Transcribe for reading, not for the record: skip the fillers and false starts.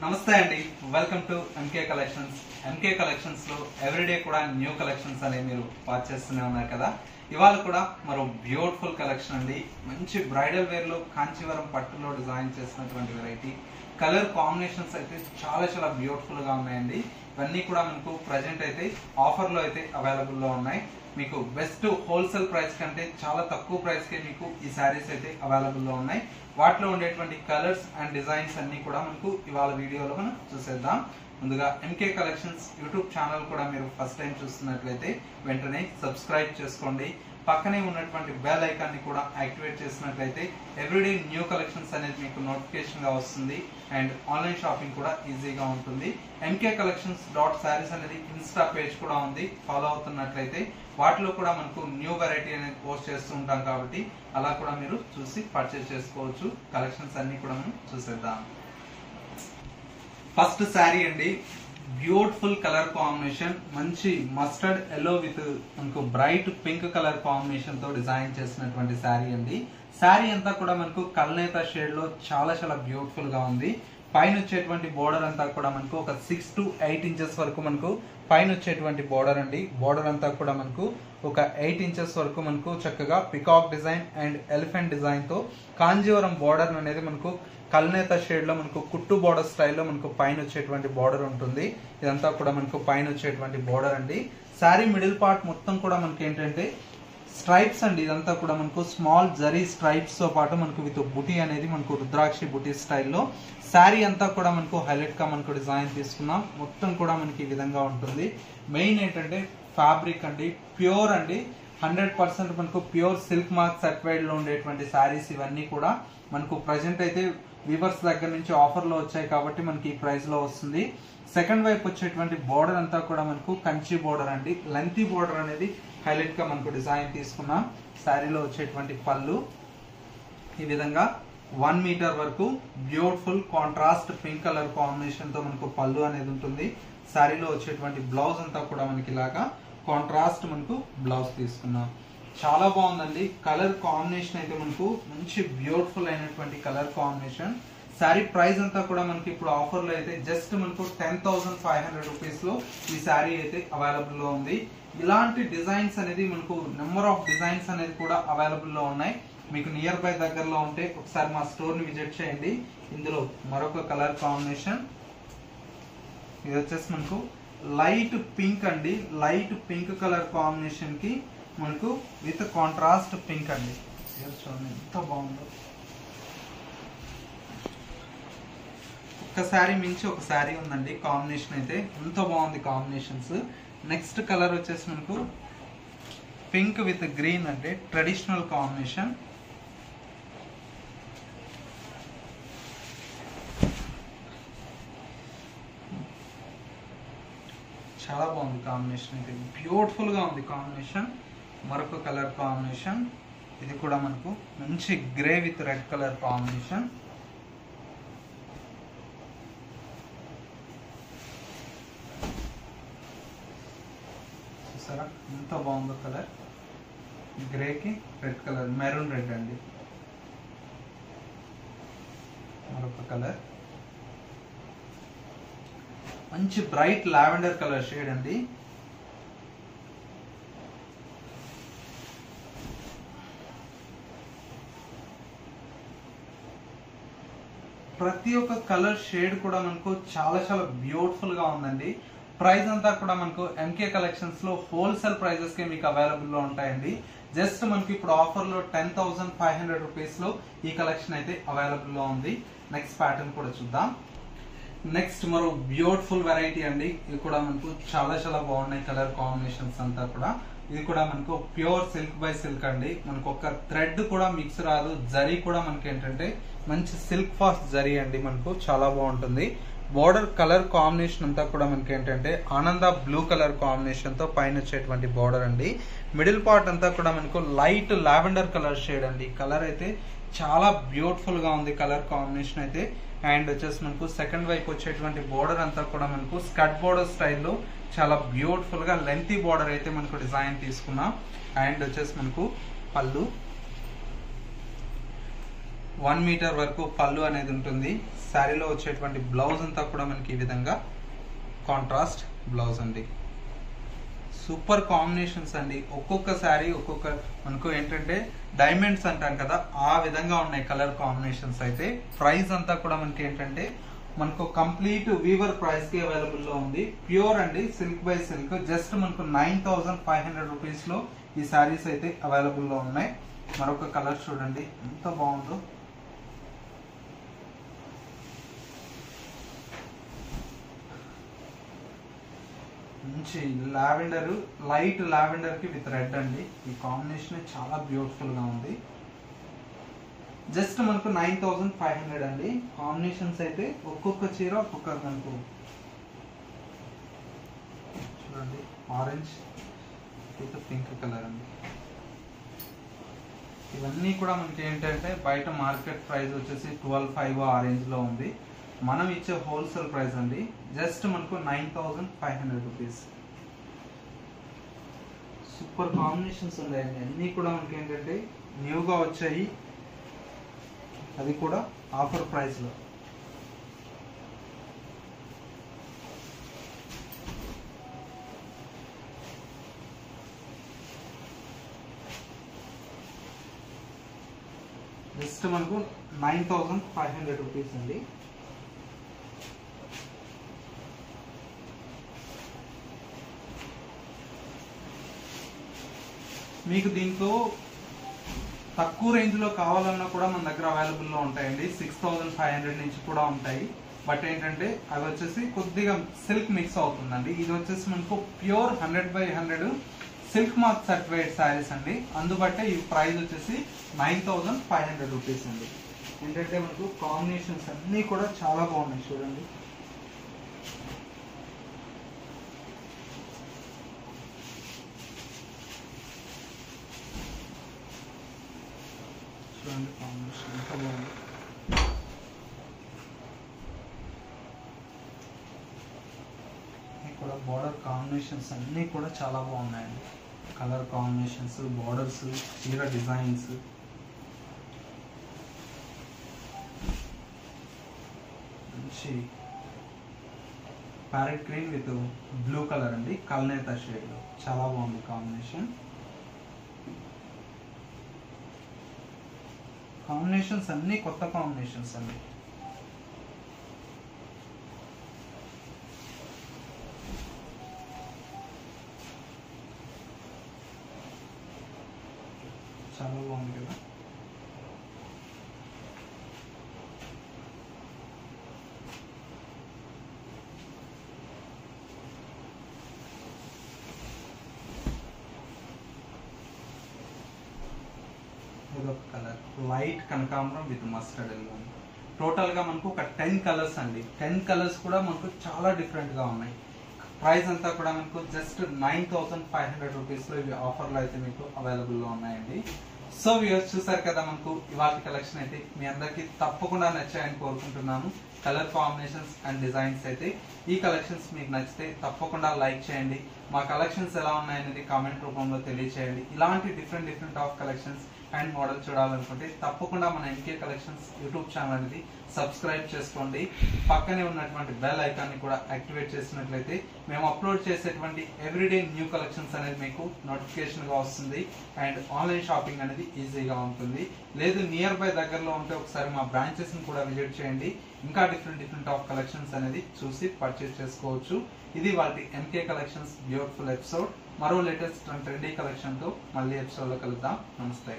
నమస్తే అండి, welcome to MK collections. MK collections లో ఎవ్రీడే కూడా న్యూ కలెక్షన్స్ అనేవి మీరు వాచ్ చేస్తూనే ఉన్నారు కదా. ఇవాళ కూడా మరో బ్యూటిఫుల్ కలెక్షన్ అండి. మంచి బ్రైడల్ వేర్ లో కాంచీవరం పట్టులో డిజైన్ చేసినటువంటి వెరైటీ. కలర్ కాంబినేషన్స్ అయితే చాలా బ్యూటిఫుల్ గా ఉన్నాయండి. ఇవన్నీ కూడా మనకు ప్రజెంట్ అయితే ఆఫర్ లో అయితే అవైలబుల్ లో ఉన్నాయి. మీకు బెస్ట్ హోల్సేల్ ప్రైస్ కంటే చాలా తక్కువ ప్రైస్ కే మీకు ఈ శారీస్ అయితే అవైలబుల్ లో ఉన్నాయి. వాటిలో ఉండేటువంటి కలర్స్ అండ్ డిజైన్స్ అన్ని కూడా మనకు ఇవాళ వీడియోలో మనం చూసేద్దాం. ముందుగా ఎంకే కలెక్షన్స్ యూట్యూబ్ ఛానల్ కూడా మీరు ఫస్ట్ టైం చూస్తున్నట్లయితే వెంటనే సబ్స్క్రైబ్ చేసుకోండి. పక్కనే ఉన్నటువంటి బెల్ ఐకాన్ ని కూడా యాక్టివేట్ చేసినట్లయితే ఎవ్రీడే న్యూ కలెక్షన్స్ అనేది మీకు నోటిఫికేషన్ గా వస్తుంది అండ్ ఆన్లైన్ షాపింగ్ కూడా ఈజీగా ఉంటుంది. ఎంకే కలెక్షన్స్ .sarees అనేది ఇన్స్టా పేజ్ కూడా ఉంది. ఫాలో అవుతున్నట్లయితే వాటిలో కూడా మనకు న్యూ వెరైటీ అనేది పోస్ట్ చేస్తూ ఉంటాం కాబట్టి అలా కూడా మీరు చూసి పర్చేస్ చేసుకోవచ్చు. కలెక్షన్స్ అన్ని కూడా మనం చూసేద్దాం. ఫస్ట్ శారీ అండి, బ్యూటిఫుల్ కలర్ కాంబినేషన్, మంచి మస్టర్డ్ ఎల్లో విత్ మనకు బ్రైట్ పింక్ కలర్ కాంబినేషన్ తో డిజైన్ చేసినటువంటి శారీ అండి. శారీ అంతా కూడా మనకు కల్నేత షేడ్ లో చాలా బ్యూటిఫుల్ గా ఉంది. పైన వచ్చేటువంటి బోర్డర్ అంతా కూడా మనకు ఒక 6 to 8 ఇంచెస్ వరకు మనకు పైన వచ్చేటువంటి బోర్డర్ అండి. బోర్డర్ అంతా కూడా మనకు ఒక 8 ఇంచెస్ వరకు మనకు చక్కగా peacock design and elephant design తో కాంజీవరం బోర్డర్ అనేది మనకు కల్నేత షేడ్ లో మనకు కుట్టు బోర్డర్ స్టైల్లో మనకు పైన వచ్చేటువంటి బోర్డర్ ఉంటుంది. ఇదంతా కూడా మనకు పైన వచ్చేటువంటి బోర్డర్ అండి. శారీ మిడిల్ పార్ట్ మొత్తం కూడా మనకి ఏంటంటే స్ట్రైప్స్ అండి. ఇదంతా కూడా మనకు స్మాల్ జరీ స్ట్రైప్స్ తో పాటు మనకు విత్ బుటీ అనేది మనకు రుద్రాక్షి బుటీ స్టైల్లో శారీ అంతా కూడా మనకు హైలైట్ గా మనకు డిజైన్ తీసుకున్నాం. మొత్తం కూడా మనకి ఈ విధంగా ఉంటుంది. మెయిన్ ఏంటంటే ఫ్యాబ్రిక్ అండి, ప్యూర్ అండి, 100% మనకు ప్యూర్ సిల్క్ మార్క్ సర్టిఫైడ్ లో ఉండేటువంటి శారీస్ ఇవన్నీ కూడా మనకు ప్రజెంట్ అయితే వీవర్స్ దగ్గర నుంచి ఆఫర్ లో వచ్చాయి కాబట్టి మనకి ఈ ప్రైస్ లో వస్తుంది. సెకండ్ వైపు వచ్చేటువంటి బోర్డర్ అంతా కూడా మనకు కంచి బోర్డర్ అండి. లెంతీ బోర్డర్ అనేది హైలైట్ గా మనకు డిజైన్ తీసుకున్నాం. శారీలో వచ్చేటువంటి పళ్ళు ఈ విధంగా 1 మీటర్ వరకు beautiful contrast pink colour combination తో మనకు పళ్ళు అనేది ఉంటుంది. శారీలో వచ్చేటువంటి బ్లౌజ్ అంతా కూడా మనకి ఇలాగా కాంట్రాస్ట్ మనకు బ్లౌజ్ తీసుకున్నాం. చాలా బాగుందండి. కలర్ కాంబినేషన్ అయితే మనకు మంచి బ్యూటిఫుల్ అయినటువంటి కలర్ కాంబినేషన్. శారీ ప్రైస్ అంతా కూడా మనకి ఇప్పుడు ఆఫర్ లో అయితే జస్ట్ మనకు 10,500 రూపీస్ లో ఈ శారీ అయితే అవైలబుల్ లో ఉంది. ఇలాంటి డిజైన్స్ అనేది మనకు నెంబర్ ఆఫ్ డిజైన్స్ అనేది కూడా అవైలబుల్ లో ఉన్నాయి. మీకు నియర్ బై దగ్గరలో ఉంటే ఒకసారి మా స్టోర్ ని విజిట్ చేయండి. ఇందులో మరొక కలర్ కాంబినేషన్, ఇది వచ్చేసి మనకు లైట్ పింక్ అండి. లైట్ పింక్ కలర్ కాంబినేషన్ కి మనకు విత్ కాంట్రాస్ట్ పింక్ అండి. చూడండి ఎంత బాగుందో. ఒక శారీ మించి ఒక శారీ ఉందండి. కాంబినేషన్ అయితే ఎంత బాగుంది కాంబినేషన్స్. నెక్స్ట్ కలర్ వచ్చేసి మనకు పింక్ విత్ గ్రీన్ అంటే ట్రెడిషనల్ కాంబినేషన్. చాలా బాగుంది కాంబినేషన్ అయితే, బ్యూటిఫుల్ గా ఉంది కాంబినేషన్. మరొక కలర్ కాంబినేషన్, ఇది కూడా మనకు మంచి grey with red colour combination. చూసారా ఎంత బాగుందో కలర్. గ్రే కి రెడ్ కలర్, మెరూన్ రెడ్ అండి. మరొక కలర్ మంచి బ్రైట్ లావెండర్ కలర్ షేడ్ అండి. ప్రతి ఒక్క కలర్ షేడ్ కూడా మనకు చాలా బ్యూటిఫుల్ గా ఉందండి. ప్రైస్ అంతా కూడా మనకు ఎంకే కలెక్షన్స్ లో హోల్సేల్ ప్రైజెస్ కి మీకు అవైలబుల్ లో ఉంటాయండి. జస్ట్ మనకి ఇప్పుడు ఆఫర్ లో 10,500 రూపీస్ లో ఈ కలెక్షన్ అయితే అవైలబుల్ లో ఉంది. నెక్స్ట్ ప్యాటర్న్ కూడా చూద్దాం. నెక్స్ట్ మరో బ్యూటిఫుల్ వెరైటీ అండి. ఇది కూడా మనకు చాలా బాగున్నాయి కలర్ కాంబినేషన్స్ అంతా కూడా. ఇది కూడా మనకు ప్యూర్ సిల్క్ బై సిల్క్ అండి. మనకు ఒక థ్రెడ్ కూడా మిక్స్ రాదు. జరీ కూడా మనకి ఏంటంటే మంచి సిల్క్ ఫాస్ట్ జరీ అండి. మనకు చాలా బాగుంటుంది. బోర్డర్ కలర్ కాంబినేషన్ అంతా కూడా మనకి ఏంటంటే ఆనంద బ్లూ కలర్ కాంబినేషన్ తో పైన వచ్చేటువంటి బోర్డర్ అండి. మిడిల్ పార్ట్ అంతా కూడా మనకు లైట్ లావెండర్ కలర్ షేడ్ అండి. కలర్ అయితే చాలా బ్యూటిఫుల్ గా ఉంది కలర్ కాంబినేషన్ అయితే. అండ్ వచ్చేసి మనకు సెకండ్ వైపు వచ్చేటువంటి బోర్డర్ అంతా కూడా మనకు స్కర్ట్ బోర్డర్ స్టైల్లో చాలా బ్యూటిఫుల్ గా లెంతీ బోర్డర్ అయితే మనకు డిజైన్ తీసుకున్నాం. అండ్ వచ్చేసి మనకు పళ్ళు 1 మీటర్ వరకు పళ్ళు అనేది ఉంటుంది. శారీలో వచ్చేటువంటి బ్లౌజ్ అంతా కూడా మనకి ఈ విధంగా కాంట్రాస్ట్ బ్లౌజ్ అండి. సూపర్ కాంబినేషన్స్ అండి. ఒక్కొక్క శారీ ఒక్కొక్క మనకు ఏంటంటే డైమండ్స్ అంటాం కదా, ఆ విధంగా ఉన్నాయి కలర్ కాంబినేషన్స్. అయితే ప్రైస్ అంతా కూడా మనకి ఏంటంటే మనకు కంప్లీట్ వీవర్ ప్రైస్ కి అవైలబుల్ లో ఉంది. ప్యూర్ అండి, సిల్క్ బై సిల్క్. జస్ట్ మనకు 9500 రూపీస్ లో ఈ శారీస్ అయితే అవైలబుల్ లో ఉన్నాయి. మరొక కలర్ చూడండి ఎంత బాగుందో. మంచి లావెండర్, లైట్ లావెండర్ కి విత్ రెడ్ అండి. ఈ కాంబినేషన్ చాలా బ్యూటిఫుల్ గా ఉంది. జస్ట్ మనకు 9500 అండి. కాంబినేషన్స్ అయితే ఒక్కొక్క చీర ఒక్కొక్క మనకు చూడండి, ఆరెంజ్ విత్ పింక్ కలర్ అండి. ఇవన్నీ కూడా మనకి ఏంటంటే బయట మార్కెట్ ప్రైస్ వచ్చేసి 12,500 ఆ రేంజ్ లో ఉంది. మనం ఇచ్చే హోల్సేల్ ప్రైస్ అండి జస్ట్ మనకు 9500 రూపీస్. సూపర్ కాంబినేషన్స్ ఉన్నాయండి. అన్నీ కూడా మనకి ఏంటంటే న్యూగా వచ్చాయి, అది కూడా ఆఫర్ ప్రైస్ లో. జస్ట్ మనకు 9500 రూపీస్ అండి. మీకు దీంతో తక్కువ రేంజ్ లో కావాలన్నా కూడా మన దగ్గర అవైలబుల్ లో ఉంటాయండి. 6500 నుంచి కూడా ఉంటాయి. బట్ ఏంటంటే అవి వచ్చేసి కొద్దిగా సిల్క్ మిక్స్ అవుతుందండి. ఇది వచ్చేసి మనకు pure 100/100 silk mark certified saris అండి. అందుబట్టే ఈ ప్రైస్ వచ్చేసి 9500 రూపీస్ అండి. ఏంటంటే మనకు కాంబినేషన్స్ అన్ని కూడా చాలా బాగున్నాయి చూడండి. చూడండి కాంబినేషన్ ఎంత బాగుంది. ఇక్కడ బార్డర్ కాంబినేషన్స్ అన్నీ కూడా చాలా బాగున్నాయండి. కలర్ కాంబినేషన్స్, బార్డర్స్, చీర డిజైన్స్. మంచి parrot green with blue colour అండి, కల్నేత షేడ్ లో చాలా బాగుంది కాంబినేషన్. కాంబినేషన్స్ అన్ని కొత్త కాంబినేషన్స్ అండి. చాలా బాగుంది కదా. ఇదొక కలర్ లైట్ కనకాంబరం విత్ మస్టర్డ్ ఎల్లో. టోటల్ గా మనకు ఒక 10 కలర్స్ అండి. 10 కలర్స్ కూడా మనకు చాలా డిఫరెంట్ గా ఉన్నాయి. ప్రైస్ అంతా కూడా మనకు జస్ట్ 9500 రూపీస్ లో ఇవి ఆఫర్లు అయితే మీకు అవైలబుల్ లో ఉన్నాయండి. సో వ్యూవర్స్ చూసారు కదా, మనకు ఇవాళ కలెక్షన్ అయితే మీ అందరికి తప్పకుండా నచ్చాయని కోరుకుంటున్నాను. కలర్ కాంబినేషన్స్ అండ్ డిజైన్స్ అయితే ఈ కలెక్షన్స్ మీకు నచ్చితే తప్పకుండా లైక్ చేయండి. మా కలెక్షన్స్ ఎలా ఉన్నాయనేది కామెంట్ రూపంలో తెలియచేయండి. ఇలాంటి different of collections and model చూడాలనుకుంటే తప్పకుండా మన ఎంకే కలెక్షన్స్ యూట్యూబ్ ఛానల్ అనేది సబ్స్క్రైబ్ చేసుకోండి. పక్కనే ఉన్నటువంటి బెల్ ఐకాన్ ని కూడా యాక్టివేట్ చేసినట్లయితే మేము అప్లోడ్ చేసేటువంటి ఎవ్రీడే న్యూ కలెక్షన్స్ అనేది మీకు నోటిఫికేషన్ గా వస్తుంది. అండ్ ఆన్లైన్ షాపింగ్ అనేది ఈజీగా ఉంటుంది. లేదు నియర్ బై దగ్గరలో ఉంటే ఒకసారి మా బ్రాంచెస్ ని కూడా విజిట్ చేయండి. ఇంకా డిఫరెంట్ ఆఫ్ కలెక్షన్స్ అనేది చూసి పర్చేస్ చేసుకోవచ్చు. ఇది వాటి ఎంకే కలెక్షన్స్ బ్యూటిఫుల్ ఎపిసోడ్. మరో లేటెస్ట్ ట్రెండీ కలెక్షన్ తో మళ్ళీ ఎపిసోడ్ లో కలుద్దాం. నమస్తే.